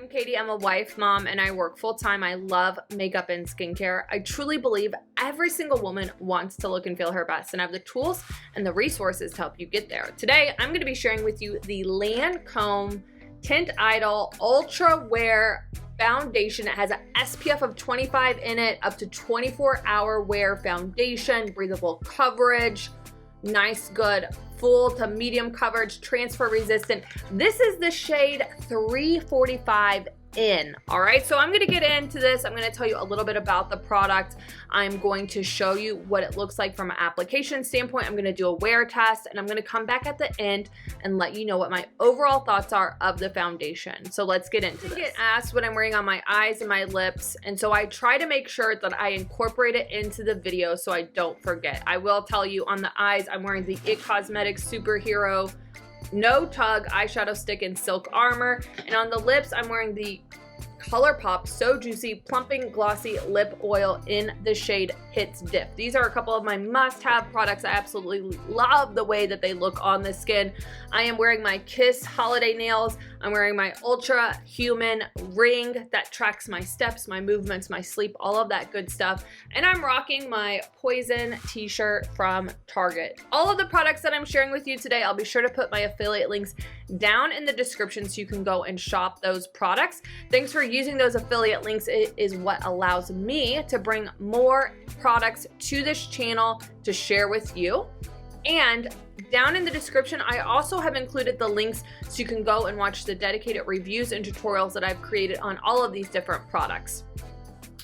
I'm Katie, I'm a wife, mom, and I work full-time. I love makeup and skincare. I truly believe every single woman wants to look and feel her best and have the tools and the resources to help you get there. Today, I'm gonna be sharing with you the Lancome Tint Idole Ultra Wear Foundation. It has an SPF of 25 in it, up to 24-hour wear foundation, breathable coverage, nice, good, full to medium coverage, transfer resistant. This is the shade 345 in. All right, so I'm gonna get into this. I'm gonna tell you a little bit about the product. I'm going to show you what it looks like from an application standpoint. I'm gonna do a wear test, and I'm gonna come back at the end and let you know what my overall thoughts are of the foundation. So let's get into this. I get asked what I'm wearing on my eyes and my lips, and so I try to make sure that I incorporate it into the video so I don't forget. I will tell you on the eyes, I'm wearing the It Cosmetics Superhero No Tug Eyeshadow Stick in Silk Armour, and on the lips I'm wearing the Colourpop So Juicy Plumping Glossy Lip Oil in the shade Hits Diff. These are a couple of my must-have products. I absolutely love the way that they look on the skin. I am wearing my Kiss holiday nails. I'm wearing my Ultra Human ring that tracks my steps, my movements, my sleep, all of that good stuff. And I'm rocking my Poison t-shirt from Target. All of the products that I'm sharing with you today, I'll be sure to put my affiliate links down in the description so you can go and shop those products. Thanks for using those affiliate links. It is what allows me to bring more products to this channel to share with you. And down in the description, I also have included the links so you can go and watch the dedicated reviews and tutorials that I've created on all of these different products.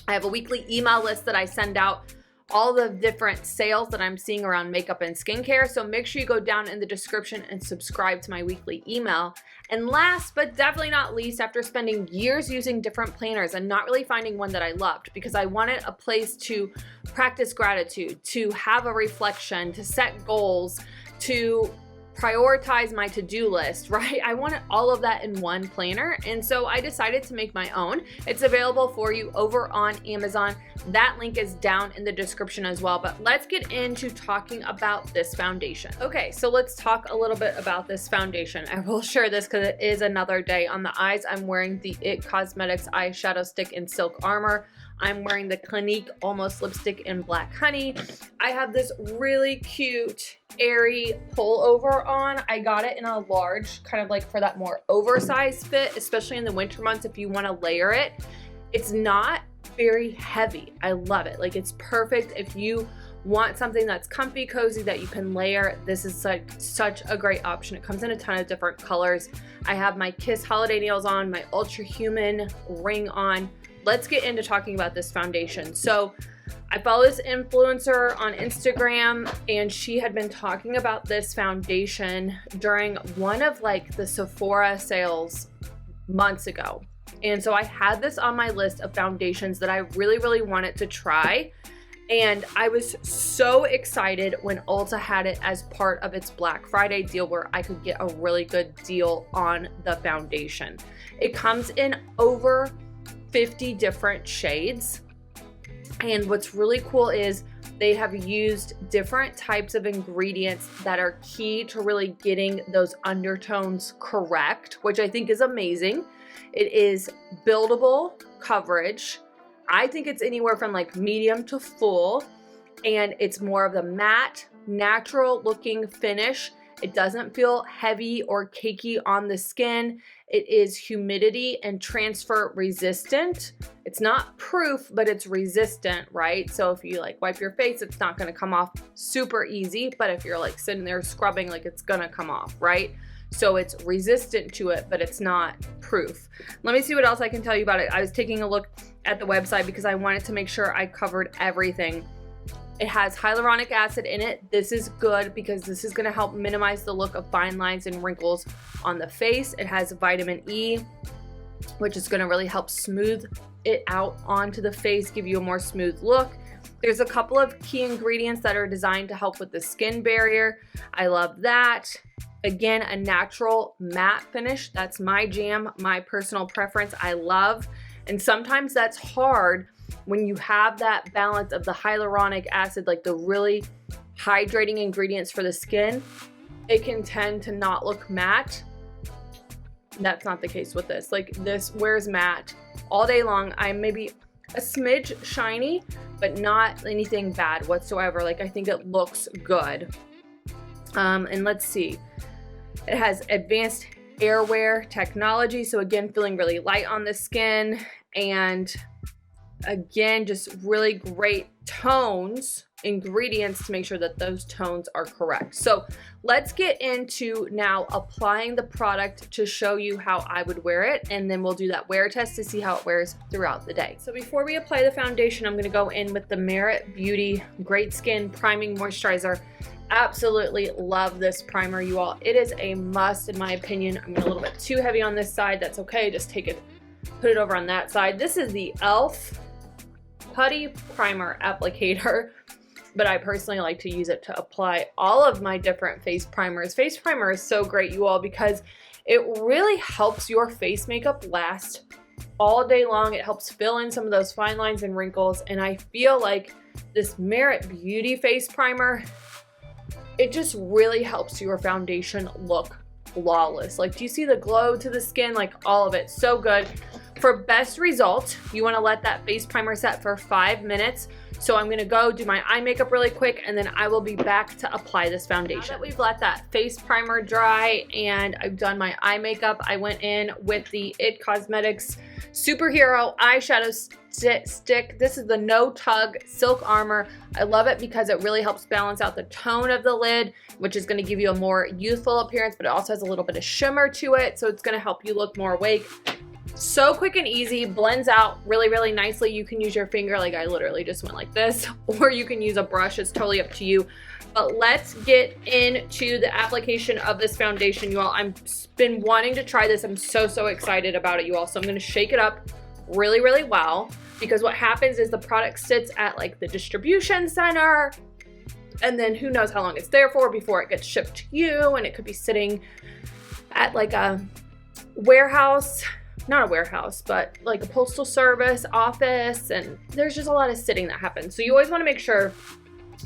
I have a weekly email list that I send out all the different sales that I'm seeing around makeup and skincare. So make sure you go down in the description and subscribe to my weekly email. And last but definitely not least, after spending years using different planners and not really finding one that I loved, because I wanted a place to practice gratitude, to have a reflection, to set goals, to prioritize my to-do list, right? I wanted all of that in one planner, and so I decided to make my own. It's available for you over on Amazon. That link is down in the description as well, but let's get into talking about this foundation. Okay, so let's talk a little bit about this foundation. I will share this because it is another day. On the eyes, I'm wearing the It Cosmetics Eyeshadow Stick in Silk Armour. I'm wearing the Clinique Almost Lipstick in Black Honey. I have this really cute, airy pullover on. I got it in a large, kind of like for that more oversized fit, especially in the winter months if you want to layer it. It's not very heavy. I love it. Like, it's perfect if you want something that's comfy, cozy, that you can layer. This is such a great option. It comes in a ton of different colors. I have my Kiss holiday nails on, my Ultra Human ring on. Let's get into talking about this foundation. So I follow this influencer on Instagram, and she had been talking about this foundation during one of like the Sephora sales months ago. And so I had this on my list of foundations that I really wanted to try. And I was so excited when Ulta had it as part of its Black Friday deal where I could get a really good deal on the foundation. It comes in over 50 different shades, and what's really cool is they have used different types of ingredients that are key to really getting those undertones correct, which I think is amazing. It is buildable coverage. I think it's anywhere from like medium to full, and it's more of the matte, natural looking finish. It doesn't feel heavy or cakey on the skin. It is humidity and transfer resistant. It's not proof, but it's resistant, right? So if you like wipe your face, it's not gonna come off super easy, but if you're like sitting there scrubbing, like it's gonna come off, right? So it's resistant to it, but it's not proof. Let me see what else I can tell you about it. I was taking a look at the website because I wanted to make sure I covered everything. It has hyaluronic acid in it. This is good because this is gonna help minimize the look of fine lines and wrinkles on the face. It has vitamin E, which is gonna really help smooth it out onto the face, give you a more smooth look. There's a couple of key ingredients that are designed to help with the skin barrier. I love that. Again, a natural matte finish. That's my jam, my personal preference. I love, and sometimes that's hard when you have that balance of the hyaluronic acid, like the really hydrating ingredients for the skin. It can tend to not look matte. That's not the case with this. Like, this wears matte all day long. I'm maybe a smidge shiny, but not anything bad whatsoever. Like, I think it looks good. And let's see. It has advanced airwear technology. So again, feeling really light on the skin. And again, just really great tones, ingredients to make sure that those tones are correct. So let's get into now applying the product to show you how I would wear it, and then we'll do that wear test to see how it wears throughout the day. So before we apply the foundation, I'm going to go in with the Merit Beauty Great Skin Priming Moisturizer. Absolutely love this primer, you all. It is a must in my opinion. I'm a little bit too heavy on this side. That's okay. Just take it, put it over on that side. This is the e.l.f. Putty Primer Applicator, but I personally like to use it to apply all of my different face primers. Face primer is so great, you all, because it really helps your face makeup last all day long. It helps fill in some of those fine lines and wrinkles, and I feel like this Merit Beauty face primer, it just really helps your foundation look flawless. Like, do you see the glow to the skin? Like, all of it, so good. For best result, you want to let that face primer set for 5 minutes. So I'm going to go do my eye makeup really quick, and then I will be back to apply this foundation. Now that we've let that face primer dry and I've done my eye makeup, I went in with the IT Cosmetics Superhero Eyeshadow Stick. This is the No Tug Silk Armor. I love it because it really helps balance out the tone of the lid, which is going to give you a more youthful appearance, but it also has a little bit of shimmer to it, so it's going to help you look more awake. So quick and easy, blends out really, really nicely. You can use your finger, like I literally just went like this, or you can use a brush. It's totally up to you. But let's get into the application of this foundation, you all. I've been wanting to try this. I'm so, so excited about it, you all. So I'm going to shake it up really, really well, because what happens is the product sits at like the distribution center, and then who knows how long it's there for before it gets shipped to you, and it could be sitting at like a warehouse, not a warehouse, but like a postal service office, and there's just a lot of sitting that happens. So you always want to make sure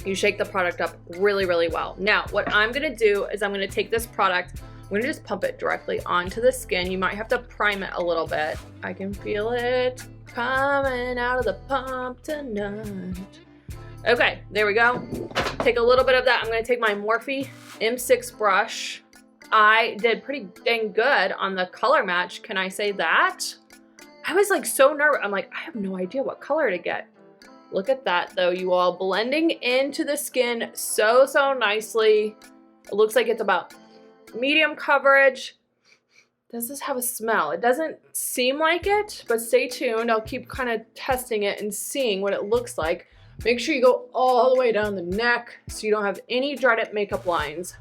you shake the product up really, really well. Now, what I'm going to do is I'm going to take this product, I'm going to just pump it directly onto the skin. You might have to prime it a little bit. I can feel it coming out of the pump tonight. Okay, there we go. Take a little bit of that. I'm going to take my Morphe M6 brush. I did pretty dang good on the color match. Can I say that? I was like so nervous. I'm like, I have no idea what color to get. Look at that though, you all. Blending into the skin so, so nicely. It looks like it's about medium coverage. Does this have a smell? It doesn't seem like it, but stay tuned. I'll keep kind of testing it and seeing what it looks like. Make sure you go all the way down the neck so you don't have any dreaded makeup lines.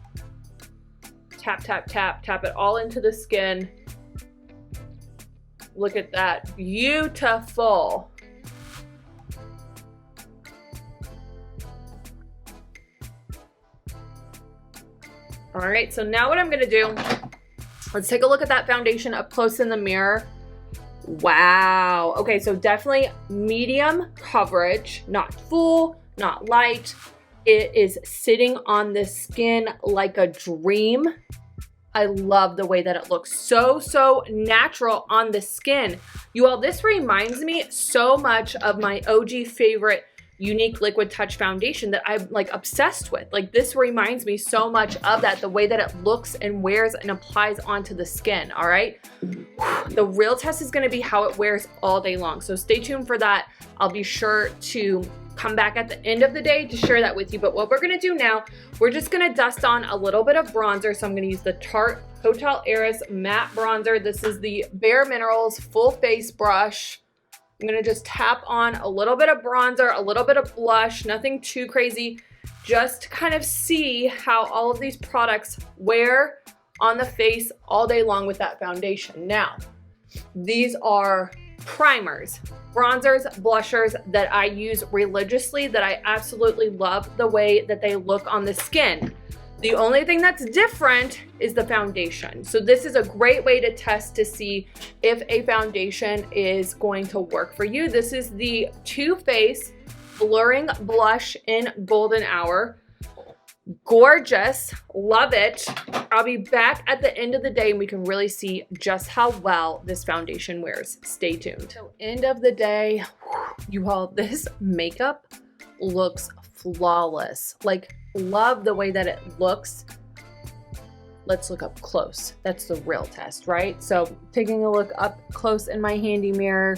Tap, tap, tap, tap it all into the skin. Look at that, beautiful. All right, so now what I'm gonna do, let's take a look at that foundation up close in the mirror. Wow, okay, so definitely medium coverage, not full, not light. It is sitting on the skin like a dream. I love the way that it looks. So, so natural on the skin. You all, this reminds me so much of my OG favorite Unique Liquid Touch foundation that I'm like obsessed with. Like, this reminds me so much of that, the way that it looks and wears and applies onto the skin, all right? The real test is gonna be how it wears all day long. So stay tuned for that. I'll be sure to come back at the end of the day to share that with you. But what we're gonna do now, we're just gonna dust on a little bit of bronzer. So I'm gonna use the Tarte Hotel Heiress Matte Bronzer. This is the Bare Minerals Full Face Brush. I'm gonna just tap on a little bit of bronzer, a little bit of blush, nothing too crazy, just to kind of see how all of these products wear on the face all day long with that foundation. Now, these are primers, bronzers, blushers that I use religiously, that I absolutely love the way that they look on the skin. The only thing that's different is the foundation. So this is a great way to test to see if a foundation is going to work for you. This is the Too Faced Blurring Blush in Golden Hour. Gorgeous. Love it. I'll be back at the end of the day and we can really see just how well this foundation wears. Stay tuned. So end of the day, you all, this makeup looks flawless. Like, love the way that it looks. Let's look up close. That's the real test, right? So taking a look up close in my handy mirror.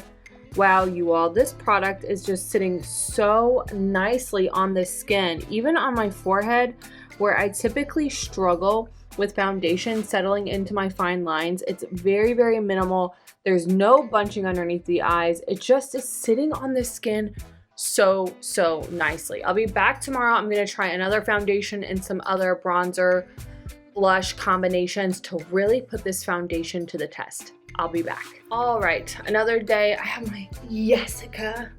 Wow, you all, this product is just sitting so nicely on the skin, even on my forehead, where I typically struggle with foundation settling into my fine lines. It's very, very minimal. There's no bunching underneath the eyes. It just is sitting on the skin so nicely. I'll be back tomorrow. I'm gonna try another foundation and some other bronzer blush combinations to really put this foundation to the test. I'll be back. All right, another day. I have my Jessica,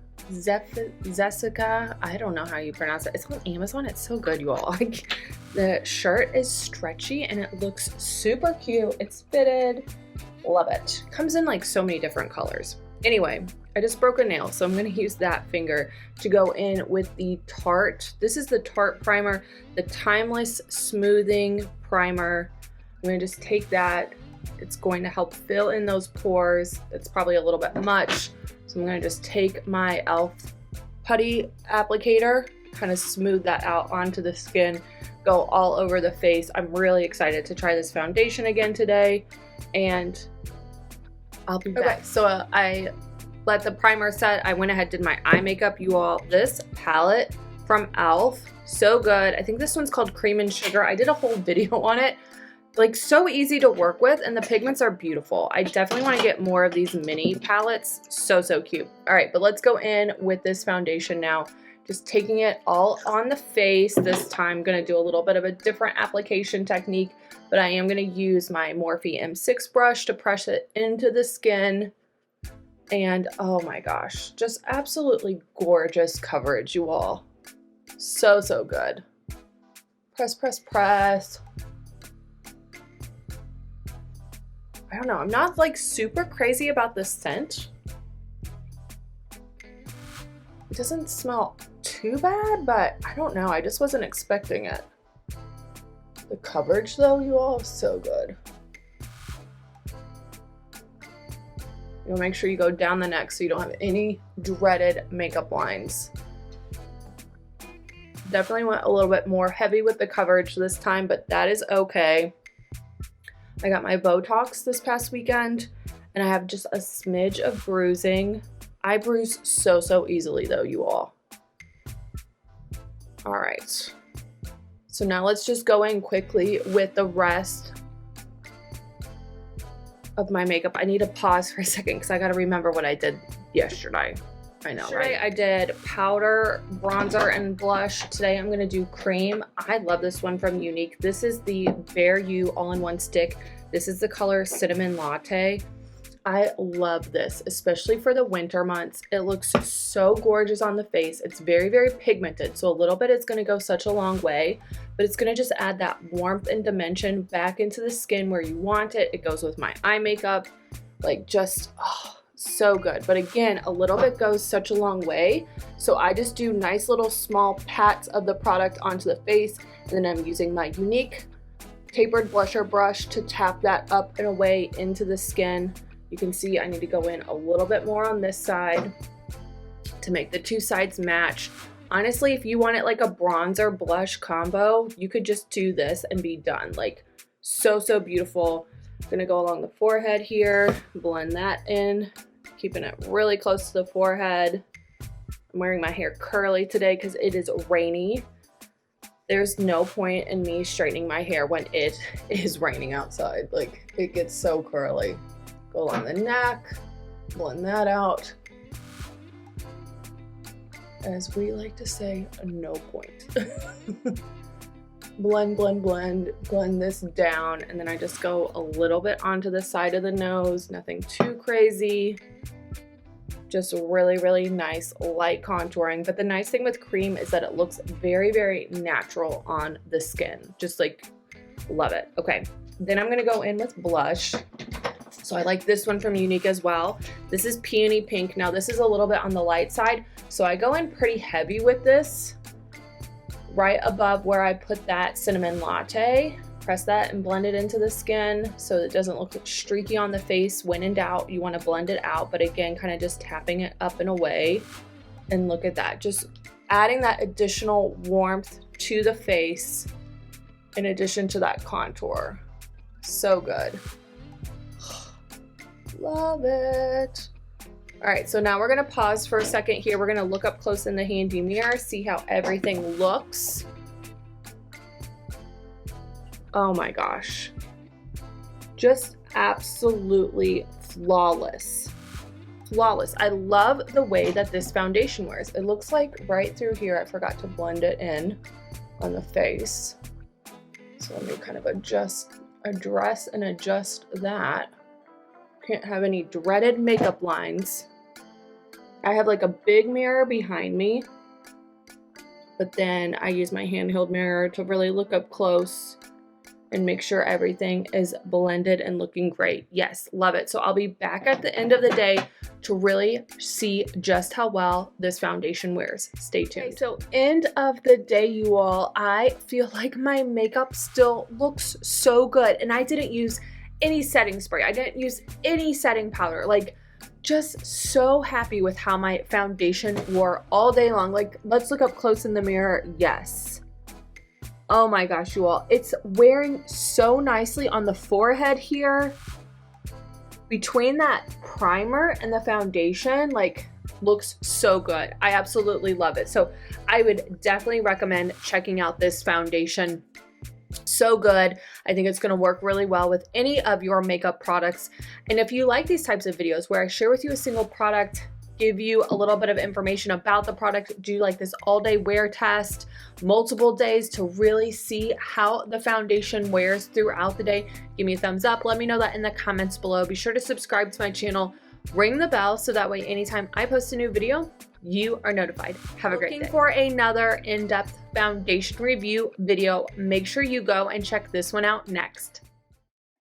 I don't know how you pronounce it. It's on Amazon. It's so good, you all. Like, the shirt is stretchy and it looks super cute. It's fitted. Love it. Comes in like so many different colors. Anyway, I just broke a nail, so I'm gonna use that finger to go in with the Tarte. This is the Tarte primer, the Timeless Smoothing Primer. I'm gonna just take that. It's going to help fill in those pores. It's probably a little bit much. So I'm gonna just take my e.l.f. putty applicator, kind of smooth that out onto the skin, go all over the face. I'm really excited to try this foundation again today, and I'll be back. Okay, so I let the primer set. I went ahead, did my eye makeup, you all. This palette from e.l.f., so good. I think this one's called Cream and Sugar. I did a whole video on it. Like, so easy to work with, and the pigments are beautiful. I definitely want to get more of these mini palettes. So cute. All right, but let's go in with this foundation now. Just taking it all on the face. This time, I'm going to do a little bit of a different application technique, but I am going to use my Morphe M6 brush to press it into the skin. And oh my gosh, just absolutely gorgeous coverage, you all. So good. Press. I don't know, I'm not like super crazy about this scent. It doesn't smell too bad, but I don't know, I just wasn't expecting it. The coverage though, you all, is so good. You'll make sure you go down the neck so you don't have any dreaded makeup lines. Definitely went a little bit more heavy with the coverage this time, but that is okay. I got my Botox this past weekend, and I have just a smidge of bruising. I bruise so easily though, you all. All right. So now let's just go in quickly with the rest of my makeup. I need to pause for a second because I got to remember what I did yesterday. I know, right? I did powder, bronzer, and blush. Today I'm going to do cream. I love this one from Younique. This is the Bare You all-in-one stick. This is the color Cinnamon Latte. I love this, especially for the winter months. It looks so gorgeous on the face. It's very pigmented, so a little bit is going to go such a long way, but it's going to just add that warmth and dimension back into the skin where you want it. It goes with my eye makeup, like just, oh, so good. But again, a little bit goes such a long way, so I just do nice little small pats of the product onto the face, and then I'm using my Younique tapered blusher brush to tap that up and away into the skin. You can see I need to go in a little bit more on this side to make the two sides match. Honestly, if you want it like a bronzer blush combo, you could just do this and be done. Like, so beautiful. I'm gonna go along the forehead here, blend that in, keeping it really close to the forehead. I'm wearing my hair curly today because it is rainy. There's no point in me straightening my hair when it is raining outside. Like, it gets so curly. Go along the neck, blend that out. As we like to say, no point. Blend this down, and then I just go a little bit onto the side of the nose, nothing too crazy. Just really nice light contouring. But the nice thing with cream is that it looks very natural on the skin. Just like, love it. Okay, then I'm gonna go in with blush. So I like this one from Younique as well. This is Peony Pink. Now this is a little bit on the light side, so I go in pretty heavy with this. right above where I put that cinnamon latte. Press that and blend it into the skin so it doesn't look streaky on the face. When in doubt, you want to blend it out, but again, kind of just tapping it up and away. And look at that, just adding that additional warmth to the face in addition to that contour. So good. Love it. All right, so now we're gonna pause for a second here. We're gonna look up close in the handy mirror, see how everything looks. Oh my gosh. Just absolutely flawless. Flawless. I love the way that this foundation wears. It looks like right through here, I forgot to blend it in on the face. So let me kind of address and adjust that. Can't have any dreaded makeup lines. I have like a big mirror behind me, but then I use my handheld mirror to really look up close and make sure everything is blended and looking great. Yes, love it. So I'll be back at the end of the day to really see just how well this foundation wears. Stay tuned. Okay, so end of the day, you all, I feel like my makeup still looks so good, and I didn't use any setting spray. I didn't use any setting powder. Like, just so happy with how my foundation wore all day long. Like, let's look up close in the mirror. Yes. Oh my gosh, you all. It's wearing so nicely on the forehead here. Between that primer and the foundation, like, looks so good. I absolutely love it. So I would definitely recommend checking out this foundation. So good. I think it's going to work really well with any of your makeup products. And if you like these types of videos where I share with you a single product, give you a little bit of information about the product, do like this all day wear test, multiple days to really see how the foundation wears throughout the day, give me a thumbs up. Let me know that in the comments below. Be sure to subscribe to my channel, ring the bell so that way anytime I post a new video, you are notified. Have a great day. Looking for another in-depth foundation review video, make sure you go and check this one out next.